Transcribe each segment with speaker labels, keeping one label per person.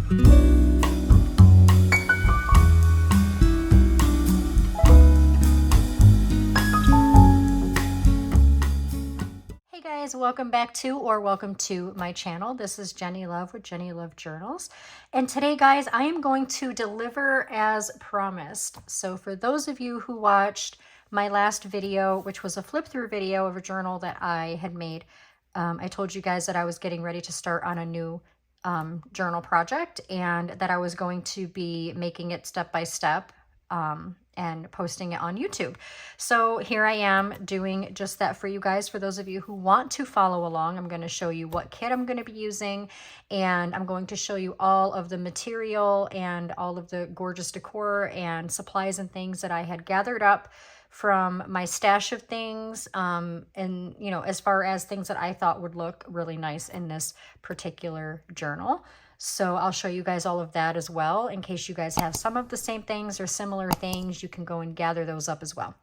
Speaker 1: Hey guys, welcome back to or welcome to my channel. This is Jenny Love with Jenny Love Journals. And today, guys, I am going to deliver as promised. So for those of you who watched my last video, which was a flip through video of a journal that I had made, I told you guys that I was getting ready to start on a new journal project and that I was going to be making it step by step and posting it on YouTube. So here I am doing just that for you guys. For those of you who want to follow along, I'm going to show you what kit I'm going to be using, and I'm going to show you all of the material and all of the gorgeous decor and supplies and things that I had gathered up from my stash of things, and you know, as far as things that I thought would look really nice in this particular journal. So I'll show you guys all of that as well. In case you guys have some of the same things or similar things, you can go and gather those up as well.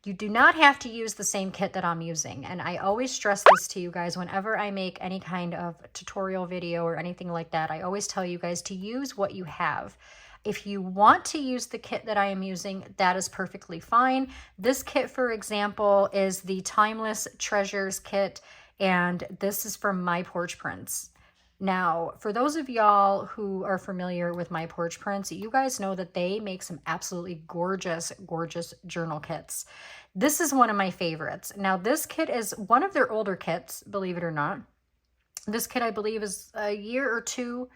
Speaker 1: You do not have to use the same kit that I'm using. And I always stress this to you guys whenever I make any kind of tutorial video or anything like that. I always tell you guys to use what you have. If you want to use the kit that I am using, that is perfectly fine. This kit, for example, is the Timeless Treasures kit, and this is from My Porch Prints. Now, for those of y'all who are familiar with My Porch Prints, you guys know that they make some absolutely gorgeous, gorgeous journal kits. This is one of my favorites. Now, this kit is one of their older kits, believe it or not. This kit, I believe, is a year or two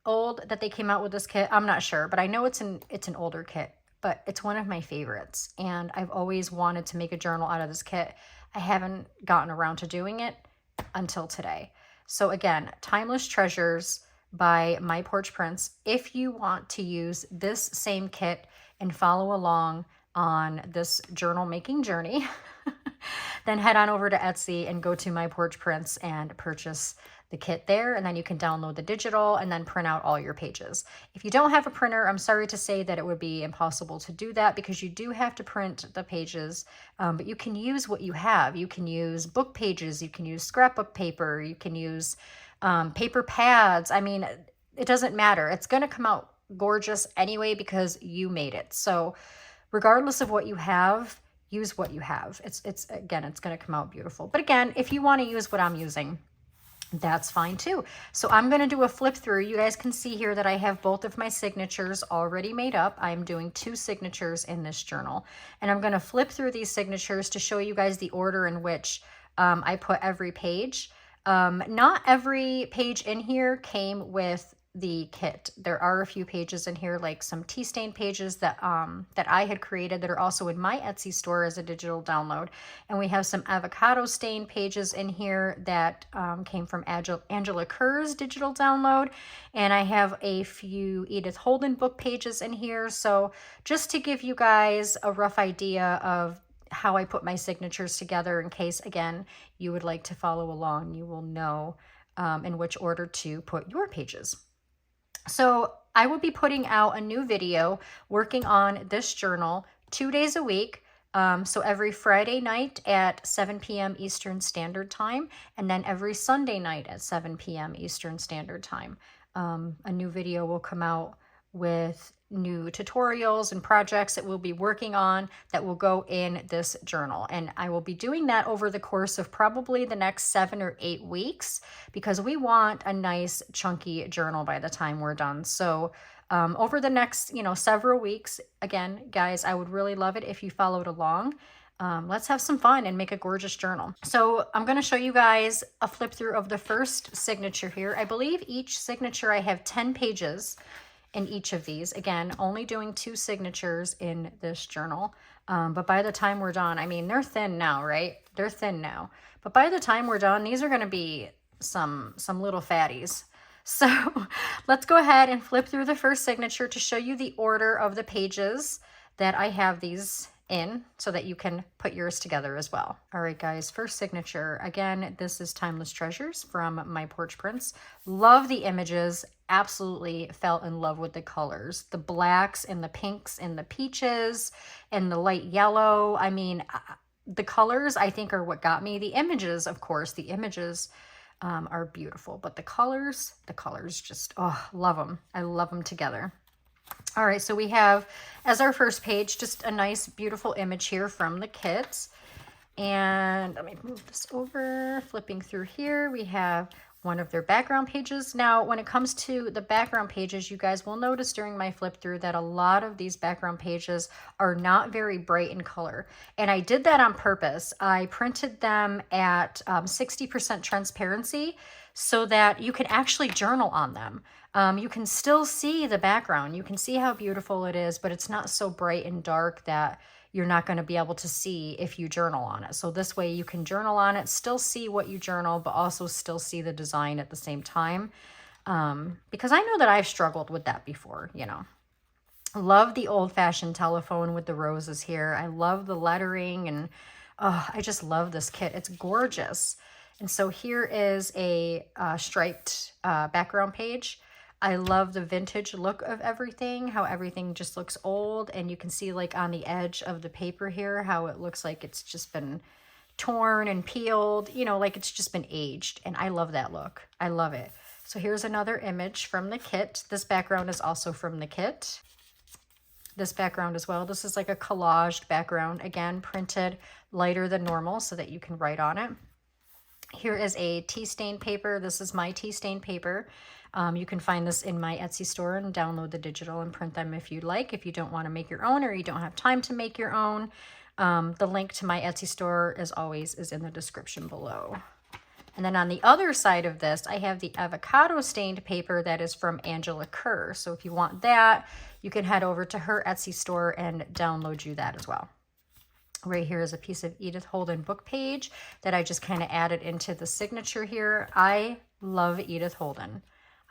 Speaker 1: old that they came out with this kit. I'm not sure, but I know it's an older kit, but it's one of my favorites. And I've always wanted to make a journal out of this kit. I haven't gotten around to doing it until today. So again, Timeless Treasures by My Porch Prints. If you want to use this same kit and follow along on this journal making journey, then head on over to Etsy and go to My Porch Prints and purchase the kit there, and then you can download the digital and then print out all your pages. If you don't have a printer, I'm sorry to say that it would be impossible to do that because you do have to print the pages, but you can use what you have. You can use book pages, you can use scrapbook paper, you can use paper pads. I mean, it doesn't matter. It's going to come out gorgeous anyway because you made it. So regardless of what you have, use what you have. It's going to come out beautiful. But again, if you want to use what I'm using, that's fine too. So I'm going to do a flip through. You guys can see here that I have both of my signatures already made up. I'm doing 2 signatures in this journal, and I'm going to flip through these signatures to show you guys the order in which I put every page. Not every page in here came with the kit. There are a few pages in here, like some tea stain pages that that I had created that are also in my Etsy store as a digital download, and we have some avocado stain pages in here that came from Angela Kerr's digital download, and I have a few Edith Holden book pages in here. So just to give you guys a rough idea of how I put my signatures together, in case again you would like to follow along, you will know in which order to put your pages. So I will be putting out a new video working on this journal 2 days a week. So every Friday night at 7 p.m. Eastern Standard Time, and then every Sunday night at 7 p.m. Eastern Standard Time. A new video will come out with new tutorials and projects that we'll be working on that will go in this journal. And I will be doing that over the course of probably the next 7 or 8 weeks because we want a nice chunky journal by the time we're done. So over the next, several weeks, again, guys, I would really love it if you followed along. Let's have some fun and make a gorgeous journal. So I'm going to show you guys a flip through of the first signature here. I believe each signature I have 10 pages in each of these. Again, only doing 2 signatures in this journal. But by the time we're done, I mean, they're thin now, right? They're thin now. But by the time we're done, these are going to be some little fatties. So let's go ahead and flip through the first signature to show you the order of the pages that I have these in so that you can put yours together as well. All right, guys, first signature. Again, this is Timeless Treasures from My Porch Prints. Love the images. Absolutely fell in love with the colors. The blacks and the pinks and the peaches and the light yellow. I mean, the colors, I think, are what got me. The images, of course, the images are beautiful. But the colors just, oh, love them. I love them together. All right, so we have, as our first page, just a nice, beautiful image here from the kits. And let me move this over. Flipping through here, we have one of their background pages. Now, when it comes to the background pages, you guys will notice during my flip through that a lot of these background pages are not very bright in color. And I did that on purpose. I printed them at 60% transparency so that you can actually journal on them. You can still see the background. You can see how beautiful it is, but it's not so bright and dark that you're not going to be able to see if you journal on it. So this way you can journal on it, still see what you journal, but also still see the design at the same time. Because I know that I've struggled with that before, you know. Love the old-fashioned telephone with the roses here. I love the lettering, and oh, I just love this kit. It's gorgeous. And so here is a striped background page. I love the vintage look of everything, how everything just looks old. And you can see like on the edge of the paper here, how it looks like it's just been torn and peeled, you know, like it's just been aged. And I love that look. I love it. So here's another image from the kit. This background is also from the kit. This background as well. This is like a collaged background, again, printed lighter than normal so that you can write on it. Here is a tea stain paper. This is my tea stain paper. You can find this in my Etsy store and download the digital and print them if you'd like. If you don't want to make your own or you don't have time to make your own, the link to my Etsy store, as always, is in the description below. And then on the other side of this, I have the avocado stained paper that is from Angela Kerr. So if you want that, you can head over to her Etsy store and download you that as well. Right here is a piece of Edith Holden book page that I just kind of added into the signature here. I love Edith Holden.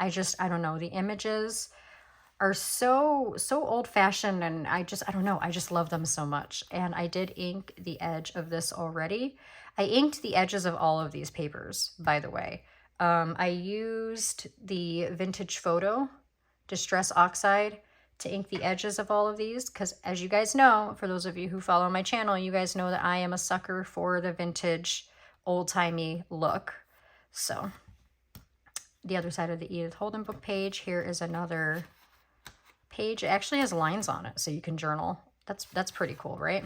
Speaker 1: I don't know, the images are so old-fashioned, and I don't know, I just love them so much. And I did ink the edge of this already. I inked the edges of all of these papers, by the way. I used the Vintage Photo Distress Oxide to ink the edges of all of these, because as you guys know, for those of you who follow my channel, you guys know that I am a sucker for the vintage, old-timey look. So the other side of the Edith Holden book page, here is another page. It actually has lines on it, so you can journal. That's pretty cool, right?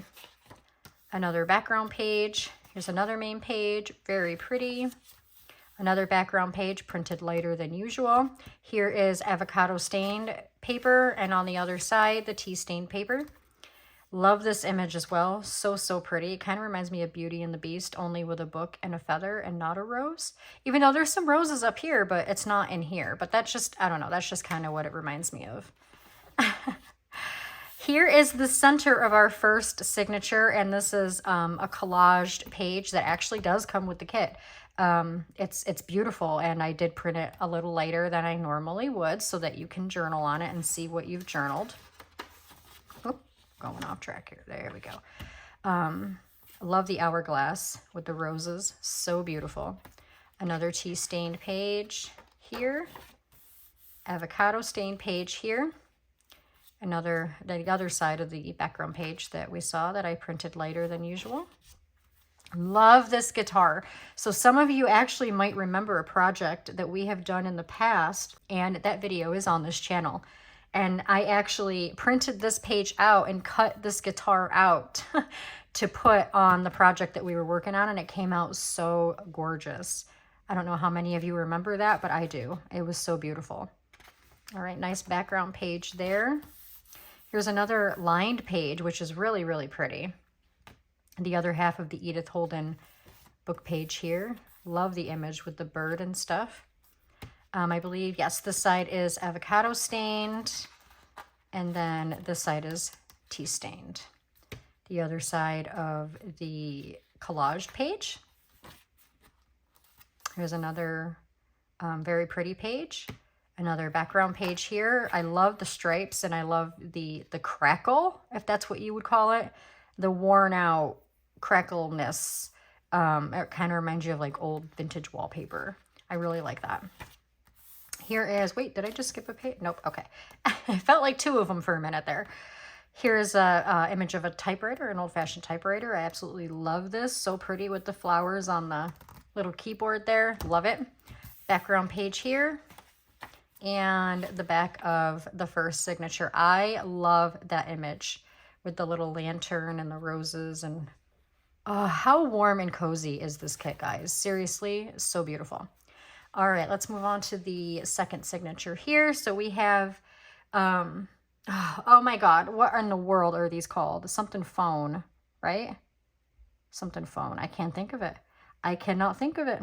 Speaker 1: Another background page. Here's another main page, very pretty. Another background page, printed lighter than usual. Here is avocado stained paper, and on the other side, the tea stained paper. Love this image as well. So pretty. It kind of reminds me of Beauty and the Beast, only with a book and a feather and not a rose. Even though there's some roses up here, but it's not in here. But that's just, I don't know, that's just kind of what it reminds me of. Here is the center of our first signature, and this is a collaged page that actually does come with the kit. It's beautiful, and I did print it a little lighter than I normally would so that you can journal on it and see what you've journaled. Oop, going off track here. There we go. I love the hourglass with the roses. So beautiful. Another tea stained page here. Avocado stained page here. The other side of the background page that we saw that I printed lighter than usual. Love this guitar. So some of you actually might remember a project that we have done in the past, and that video is on this channel. And I actually printed this page out and cut this guitar out to put on the project that we were working on, and it came out so gorgeous. I don't know how many of you remember that, but I do. It was so beautiful. All right, nice background page there. Here's another lined page, which is really pretty. The other half of the Edith Holden book page here. Love the image with the bird and stuff. I believe, yes, this side is avocado stained, and then this side is tea stained. The other side of the collaged page. Here's another very pretty page. Another background page here. I love the stripes, and I love the crackle, if that's what you would call it. The worn out crackleness. It kind of reminds you of like old vintage wallpaper. I really like that. Here is, wait, did I just skip a page? Nope, okay. I felt like two of them for a minute there. Here's a image of a typewriter, an old-fashioned typewriter. I absolutely love this. So pretty with the flowers on the Little keyboard there, love it. Background page here, and the back of the first signature. I love that image with the little lantern and the roses, and how warm and cozy is this kit, guys? Seriously, so beautiful. All right, let's move on to the second signature here. So we have, oh my God, what in the world are these called? Something phone, right? Something phone. I can't think of it. I cannot think of it.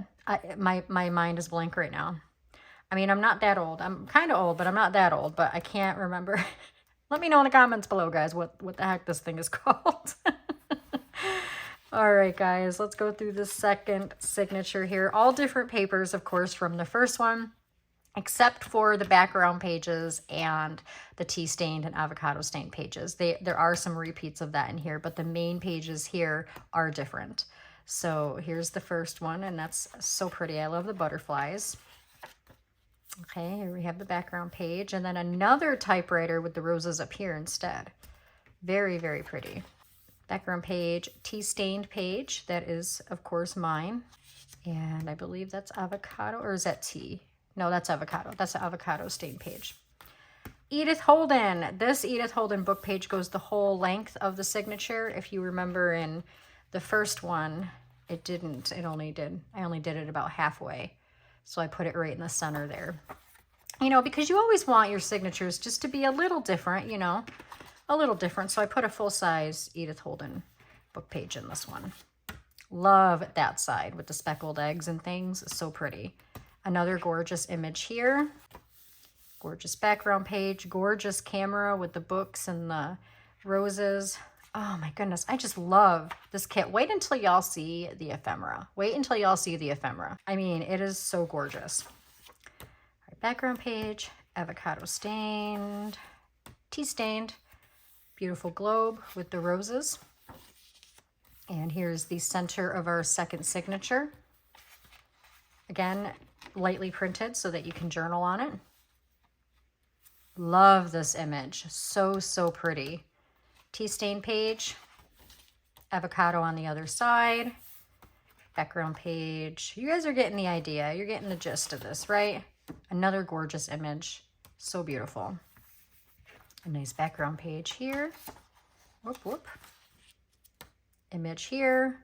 Speaker 1: My mind is blank right now. I mean, I'm not that old. I'm kind of old, but I'm not that old, but I can't remember. Let me know in the comments below, guys, what the heck this thing is called. All right, guys, let's go through the second signature here. All different papers, of course, from the first one, except for the background pages and the tea stained and avocado stained pages. There are some repeats of that in here, but the main pages here are different. So here's the first one, and that's so pretty. I love the butterflies. Okay, here we have the background page, and then another typewriter with the roses up here instead. Very, very pretty. Background page, tea stained page. That is, of course, mine. And I believe that's avocado, or is that tea? No, that's avocado. That's the avocado stained page. Edith Holden. This Edith Holden book page goes the whole length of the signature. If you remember in the first one, it didn't. I only did it about halfway. So I put it right in the center there. You know, because you always want your signatures just to be a little different, you know, a little different. So I put a full-size Edith Holden book page in this one. Love that side with the speckled eggs and things. So pretty. Another gorgeous image here. Gorgeous background page. Gorgeous camera with the books and the roses. Oh my goodness, I just love this kit. Wait until y'all see the ephemera. Wait until y'all see the ephemera. I mean, it is so gorgeous. All right, background page, avocado stained, tea stained, beautiful globe with the roses. And here's the center of our second signature. Again, lightly printed so that you can journal on it. Love this image. So, so pretty. Tea stain page, avocado on the other side, background page. You guys are getting the idea. You're getting the gist of this, right? Another gorgeous image. So beautiful. A nice background page here. Whoop, whoop. Image here.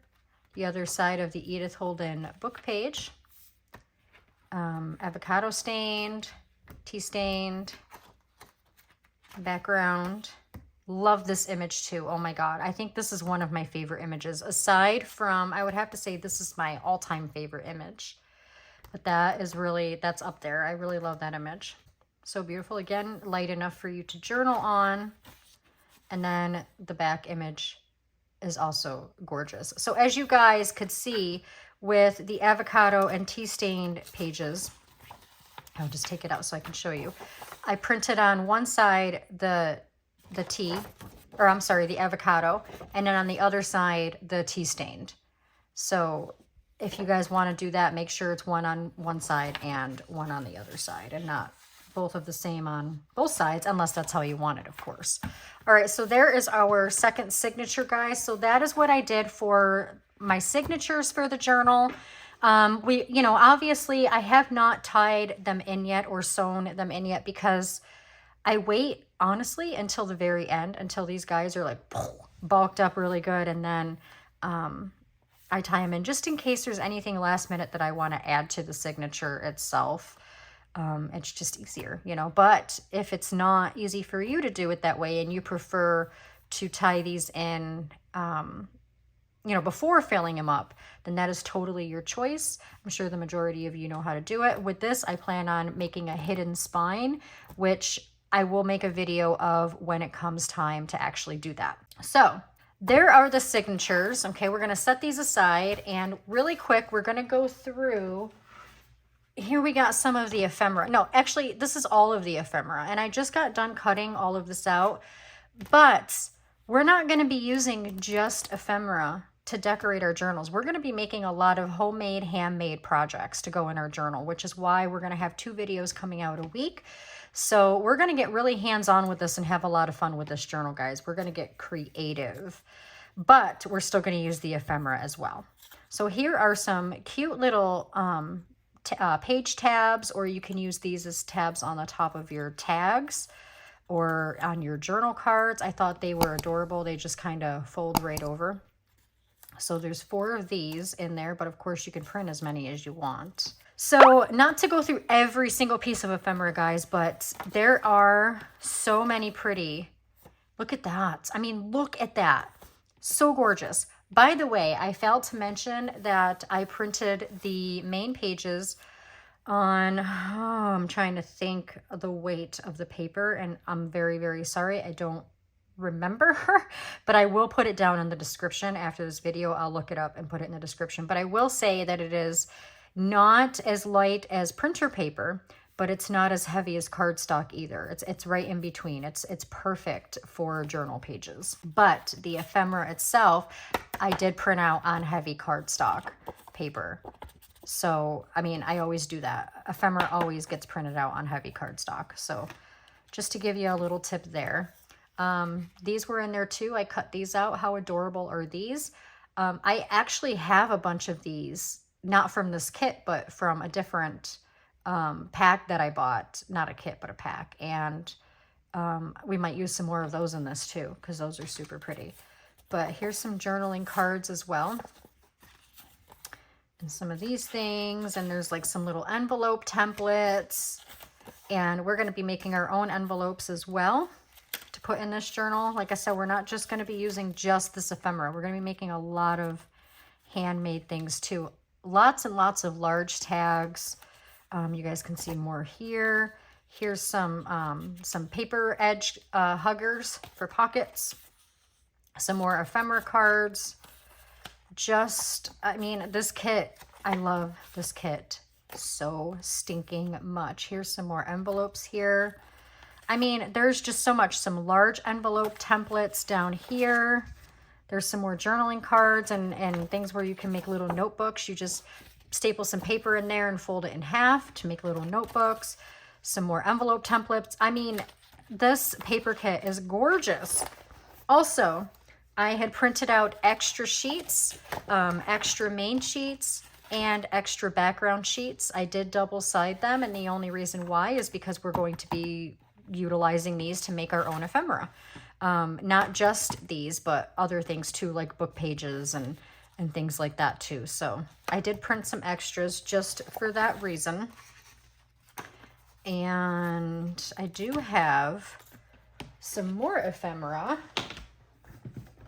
Speaker 1: The other side of the Edith Holden book page. Avocado stained, tea stained, background. Love this image too. Oh my God. I think this is one of my favorite images. Aside from, I would have to say this is my all-time favorite image. But that is really, that's up there. I really love that image. So beautiful. Again, light enough for you to journal on. And then the back image is also gorgeous. So as you guys could see with the avocado and tea stained pages, I'll just take it out so I can show you. I printed on one side the tea, or I'm sorry, the avocado, and then on the other side, the tea stained. So if you guys want to do that, make sure it's one on one side and one on the other side, and not both of the same on both sides, unless that's how you want it, of course. All right, so there is our second signature, guys. So that is what I did for my signatures for the journal. You know, obviously I have not tied them in yet or sewn them in yet because I wait, honestly, until the very end, until these guys are like bulked up really good. And then I tie them in just in case there's anything last minute that I want to add to the signature itself. It's just easier, you know. But if it's not easy for you to do it that way and you prefer to tie these in, you know, before filling them up, then that is totally your choice. I'm sure the majority of you know how to do it. With this, I plan on making a hidden spine, which I will make a video of when it comes time to actually do that. So there are the signatures. Okay, we're going to set these aside, and really quick, we're going to go through. Here we got some of the ephemera. No, actually, this is all of the ephemera, and I just got done cutting all of this out, but we're not going to be using just ephemera to decorate our journals. We're going to be making a lot of homemade, handmade projects to go in our journal, which is why we're going to have 2 videos coming out a week. So we're going to get really hands-on with this and have a lot of fun with this journal, guys. We're going to get creative, but we're still going to use the ephemera as well. So here are some cute little page tabs, or you can use these as tabs on the top of your tags or on your journal cards. I thought they were adorable. They just kind of fold right over. So there's 4 of these in there, but of course you can print as many as you want. So not to go through every single piece of ephemera, guys, but there are so many pretty. Look at that. I mean, look at that. So gorgeous. By the way, I failed to mention that I printed the main pages on, I'm trying to think of the weight of the paper, and I'm very, very sorry. I don't remember her, but I will put it down in the description after this video. I'll look it up and put it in the description. But I will say that it is not as light as printer paper, but it's not as heavy as cardstock either. It's right in between. It's perfect for journal pages. But the ephemera itself, I did print out on heavy cardstock paper. So, I mean, I always do that. Ephemera always gets printed out on heavy cardstock. So just to give you a little tip there. These were in there too. I cut these out. How adorable are these? I actually have a bunch of these, not from this kit, but from a different pack that I bought. Not a kit, but a pack. And we might use some more of those in this too, because those are super pretty. But here's some journaling cards as well. And some of these things. And there's like some little envelope templates. And we're going to be making our own envelopes as well to put in this journal. Like I said, we're not just going to be using just this ephemera. We're going to be making a lot of handmade things too. Lots and lots of large tags. You guys can see more here. Here's some paper edge huggers for pockets. Some more ephemera cards. Just, I mean, this kit, I love this kit so stinking much. Here's some more envelopes here. I mean, there's just so much. Some large envelope templates down here. There's some more journaling cards and things where you can make little notebooks. You just staple some paper in there and fold it in half to make little notebooks. Some more envelope templates. I mean, this paper kit is gorgeous. Also, I had printed out extra sheets, extra main sheets, and extra background sheets. I did double side them, and the only reason why is because we're going to be utilizing these to make our own ephemera. Not just these, but other things too, like book pages and things like that too. So I did print some extras just for that reason. And I do have some more ephemera.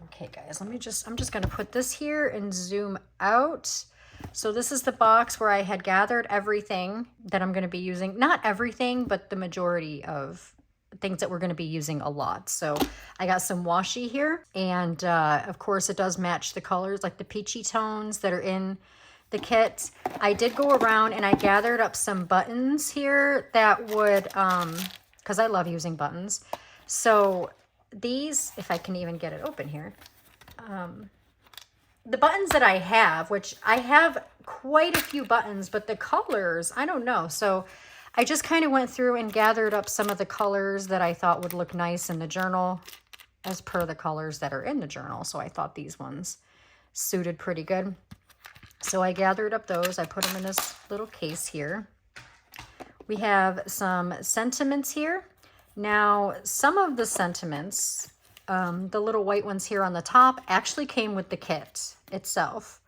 Speaker 1: Okay, guys, I'm just going to put this here and zoom out. So this is the box where I had gathered everything that I'm going to be using. Not everything, but the majority of things that we're going to be using a lot. So I got some washi here. And of course, it does match the colors, like the peachy tones that are in the kit. I did go around and I gathered up some buttons here that would, because I love using buttons. So these, if I can even get it open here, the buttons that I have, which I have quite a few buttons, but the colors, I don't know. So I just kind of went through and gathered up some of the colors that I thought would look nice in the journal as per the colors that are in the journal. So I thought these ones suited pretty good. So I gathered up those. I put them in this little case here. We have some sentiments here. Now, some of the sentiments, the little white ones here on the top, actually came with the kit itself.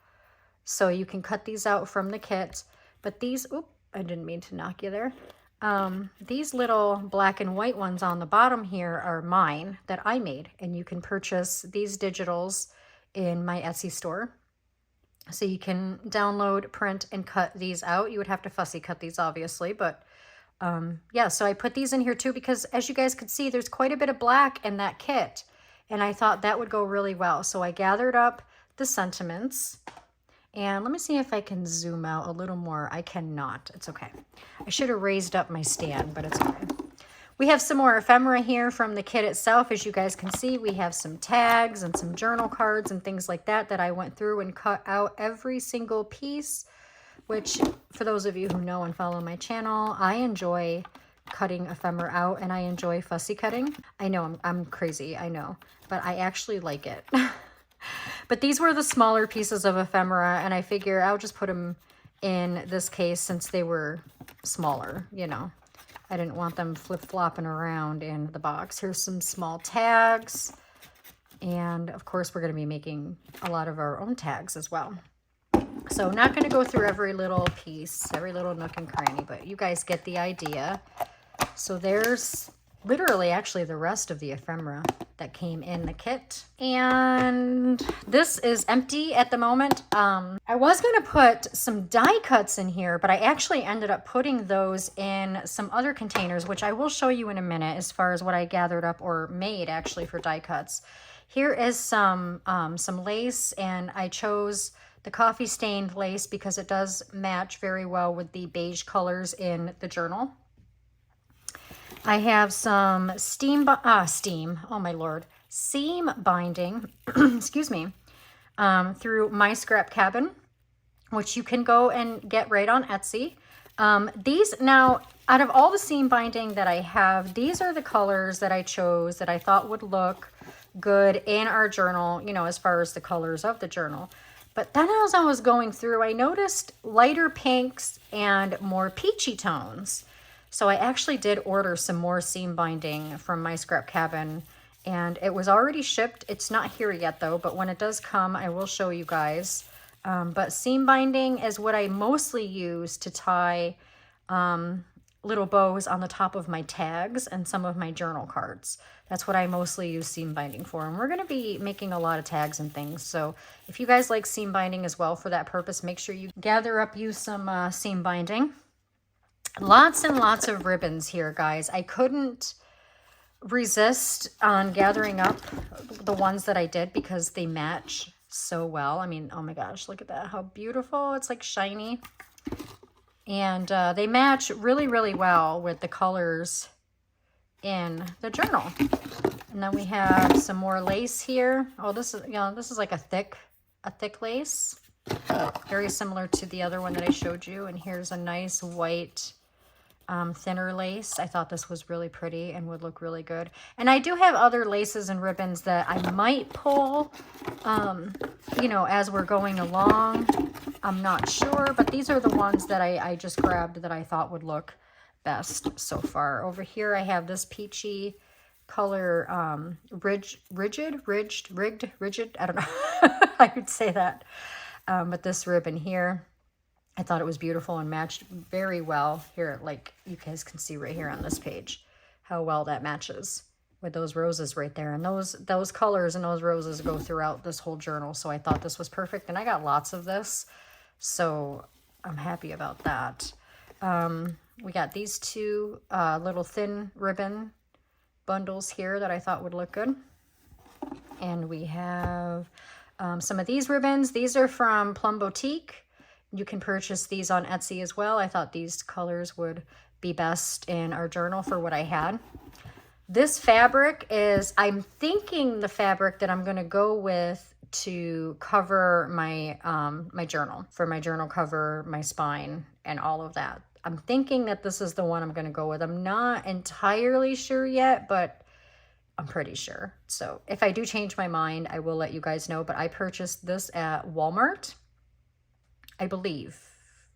Speaker 1: So you can cut these out from the kit. But these, oop, I didn't mean to knock you there. These little black and white ones on the bottom here are mine that I made. And you can purchase these digitals in my Etsy store. So you can download, print, and cut these out. You would have to fussy cut these, obviously, but yeah, so I put these in here too because as you guys could see, there's quite a bit of black in that kit, and I thought that would go really well. So I gathered up the sentiments, and let me see if I can zoom out a little more. I cannot. It's okay. I should have raised up my stand, but it's okay. We have some more ephemera here from the kit itself. As you guys can see, we have some tags and some journal cards and things like that I went through and cut out every single piece, which for those of you who know and follow my channel, I enjoy cutting ephemera out and I enjoy fussy cutting. I know I'm crazy, I know, but I actually like it. But these were the smaller pieces of ephemera, and I figure I'll just put them in this case since they were smaller, you know. I didn't want them flip-flopping around in the box. Here's some small tags. And of course, we're going to be making a lot of our own tags as well. So not going to go through every little piece, every little nook and cranny, but you guys get the idea. So there's literally actually the rest of the ephemera that came in the kit. And this is empty at the moment. I was going to put some die cuts in here, but I actually ended up putting those in some other containers, which I will show you in a minute as far as what I gathered up or made actually for die cuts. Here is some lace, and I chose the coffee stained lace because it does match very well with the beige colors in the journal. I have some seam binding, excuse me, through My Scrap Cabin, which you can go and get right on Etsy. These now, out of all the seam binding that I have, these are the colors that I chose that I thought would look good in our journal, you know, as far as the colors of the journal. But then as I was going through, I noticed lighter pinks and more peachy tones. So I actually did order some more seam binding from My Scrap Cabin, and it was already shipped. It's not here yet though, but when it does come, I will show you guys. But seam binding is what I mostly use to tie little bows on the top of my tags and some of my journal cards. That's what I mostly use seam binding for. And we're going to be making a lot of tags and things. So if you guys like seam binding as well for that purpose, make sure you use some seam binding. Lots and lots of ribbons here, guys. I couldn't resist on gathering up the ones that I did because they match so well. I mean, oh my gosh, look at that. How beautiful. It's like shiny. And they match really, really well with the colors in the journal. And then we have some more lace here. Oh, this is, you know, this is like a thick lace. Very similar to the other one that I showed you. And here's a nice white thinner lace. I thought this was really pretty and would look really good. And I do have other laces and ribbons that I might pull, you know, as we're going along. I'm not sure, but these are the ones that I just grabbed that I thought would look best so far. Over here, I have this peachy color, rigid, I don't know how I would say that. But this ribbon here, I thought it was beautiful and matched very well here. Like you guys can see right here on this page, how well that matches with those roses right there. And those colors and those roses go throughout this whole journal. So I thought this was perfect. And I got lots of this, so I'm happy about that. We got these two little thin ribbon bundles here that I thought would look good. And we have some of these ribbons. These are from Plum Boutique. You can purchase these on Etsy as well. I thought these colors would be best in our journal for what I had. This fabric is, I'm thinking the fabric that I'm going to go with to cover my my journal, for my journal cover, my spine, and all of that. I'm thinking that this is the one I'm going to go with. I'm not entirely sure yet, but I'm pretty sure. So if I do change my mind, I will let you guys know. But I purchased this at Walmart, I believe.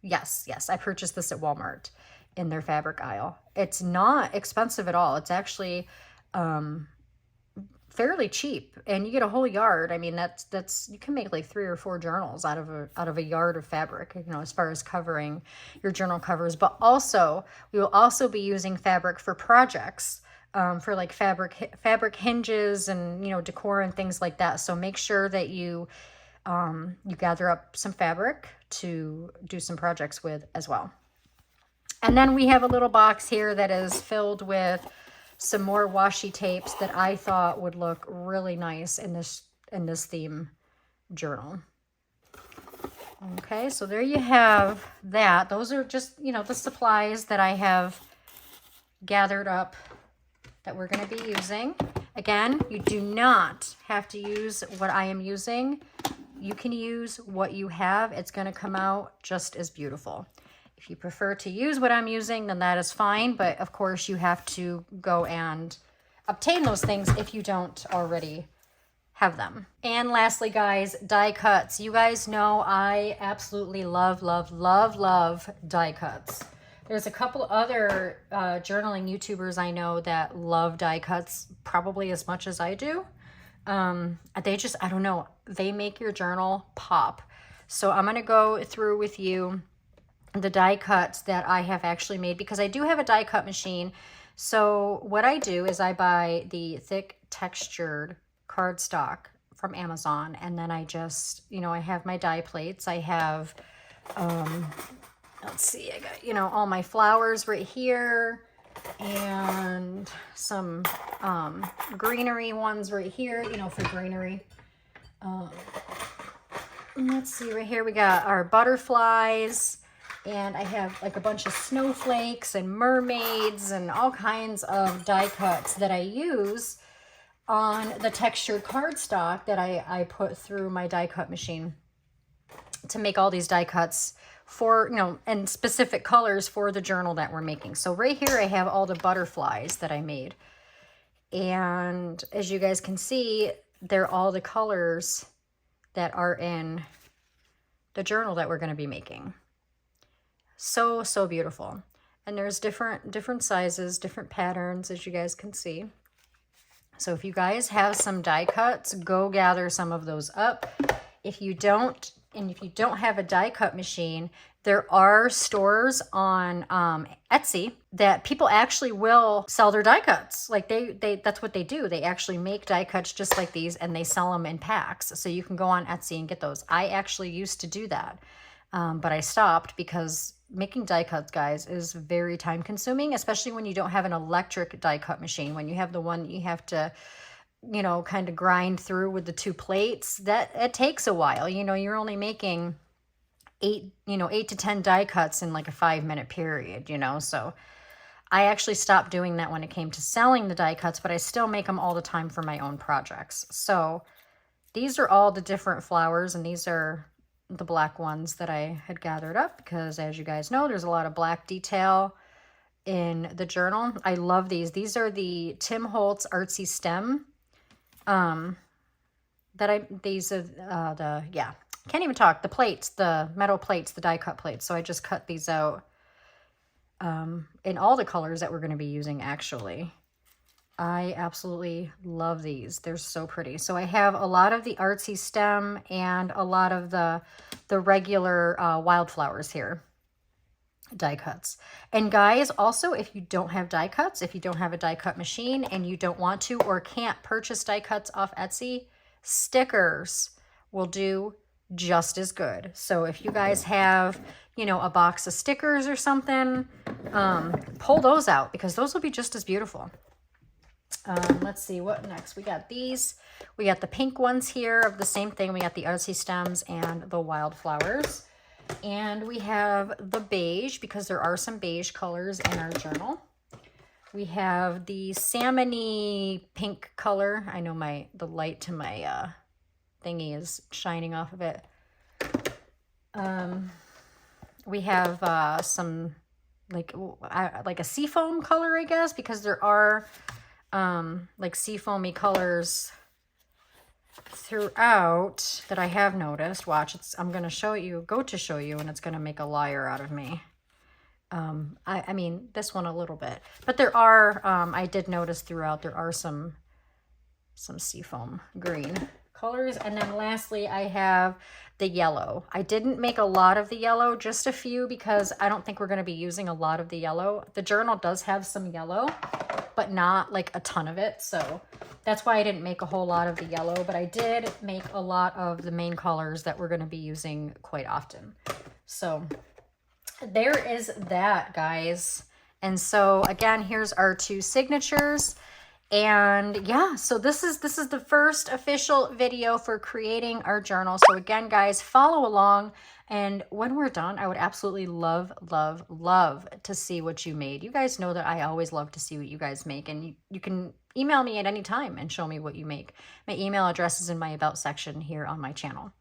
Speaker 1: Yes, I purchased this at Walmart in their fabric aisle. It's not expensive at all. It's actually fairly cheap, and you get a whole yard. I mean, that's you can make like 3 or 4 journals out of a yard of fabric, you know, as far as covering your journal covers. But also, we will also be using fabric for projects, for like fabric hinges and, you know, decor and things like that. So make sure that you gather up some fabric to do some projects with as well. And then we have a little box here that is filled with some more washi tapes that I thought would look really nice in this theme journal. Okay, so there you have that. Those are just, you know, the supplies that I have gathered up that we're going to be using. Again, you do not have to use what I am using. You can use what you have. It's going to come out just as beautiful. If you prefer to use what I'm using, then that is fine. But of course, you have to go and obtain those things if you don't already have them. And lastly, guys, die cuts. You guys know I absolutely love, love, love, love die cuts. There's a couple other journaling YouTubers I know that love die cuts probably as much as I do. They just, I don't know, they make your journal pop. So I'm going to go through with you the die cuts that I have actually made, because I do have a die cut machine. So what I do is I buy the thick textured cardstock from Amazon, and then I just, you know, I have my die plates. I have, let's see, I got, you know, all my flowers right here, and some greenery ones right here, you know, for greenery. Let's see, right here we got our butterflies, and I have like a bunch of snowflakes and mermaids and all kinds of die cuts that I use on the textured cardstock that I put through my die cut machine to make all these die cuts for, you know, and specific colors for the journal that we're making. So right here I have all the butterflies that I made. And as you guys can see, they're all the colors that are in the journal that we're going to be making. So, so beautiful. And there's different sizes, different patterns, as you guys can see. So if you guys have some die cuts, go gather some of those up. If you don't, and if you don't have a die cut machine, there are stores on Etsy that people actually will sell their die cuts. Like they that's what they do. They actually make die cuts just like these, and they sell them in packs. So you can go on Etsy and get those. I actually used to do that, but I stopped because making die cuts, guys, is very time consuming, especially when you don't have an electric die cut machine. When you have the one that you have to, you know, kind of grind through with the 2 plates, that it takes a while. You know, you're only making 8 to 10 die cuts in like a 5-minute period, you know. So I actually stopped doing that when it came to selling the die cuts, but I still make them all the time for my own projects. So these are all the different flowers, and these are the black ones that I had gathered up, because as you guys know, there's a lot of black detail in the journal. I love these. These are the Tim Holtz Artsy Stem. These are can't even talk, the plates, the metal plates, the die cut plates. So I just cut these out in all the colors that we're going to be using, actually. I absolutely love these. They're so pretty. So I have a lot of the Artsy Stem and a lot of the regular wildflowers here, die cuts. And guys, also, if you don't have die cuts, if you don't have a die cut machine and you don't want to or can't purchase die cuts off Etsy, stickers will do just as good. So if you guys have, you know, a box of stickers or something, pull those out, because those will be just as beautiful. Let's see what next. We got these. We got the pink ones here of the same thing. We got the Artsy Stems and the wildflowers. And we have the beige, because there are some beige colors in our journal. We have the salmon-y pink color. I know the light to my thingy is shining off of it. We have some like a seafoam color, I guess, because there are like seafoamy colors throughout that I have noticed. Watch, I'm going to show you, and it's going to make a liar out of me. I mean, this one a little bit, but there are, I did notice throughout, there are some seafoam green colors. And then lastly, I have the yellow. I didn't make a lot of the yellow, just a few, because I don't think we're going to be using a lot of the yellow. The journal does have some yellow, but not like a ton of it. So that's why I didn't make a whole lot of the yellow, but I did make a lot of the main colors that we're going to be using quite often. So there is that, guys. And so again, here's our 2 signatures. And yeah, so this is the first official video for creating our journal. So again, guys, follow along. And when we're done, I would absolutely love, love, love to see what you made. You guys know that I always love to see what you guys make. And you can email me at any time and show me what you make. My email address is in my About section here on my channel.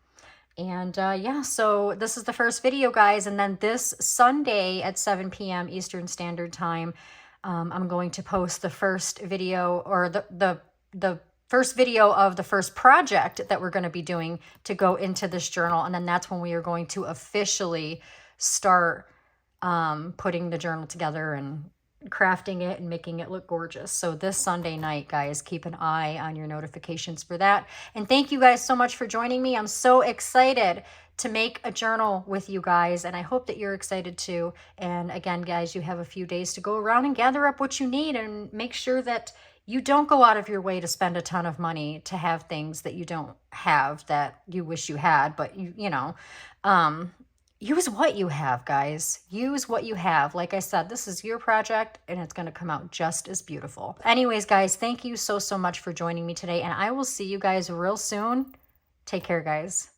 Speaker 1: And yeah, so this is the first video, guys. And then this Sunday at 7 p.m. Eastern Standard Time, I'm going to post the first video, or the first video of the first project that we're going to be doing to go into this journal. And then that's when we are going to officially start putting the journal together and crafting it and making it look gorgeous. So this Sunday night, guys, keep an eye on your notifications for that. And thank you guys so much for joining me. I'm so excited to make a journal with you guys, and I hope that you're excited too. And again, guys, you have a few days to go around and gather up what you need and make sure that you don't go out of your way to spend a ton of money to have things that you don't have that you wish you had, but you know, use what you have, guys. Use what you have. Like I said, this is your project and it's going to come out just as beautiful. Anyways, guys, thank you so much for joining me today, and I will see you guys real soon. Take care, guys.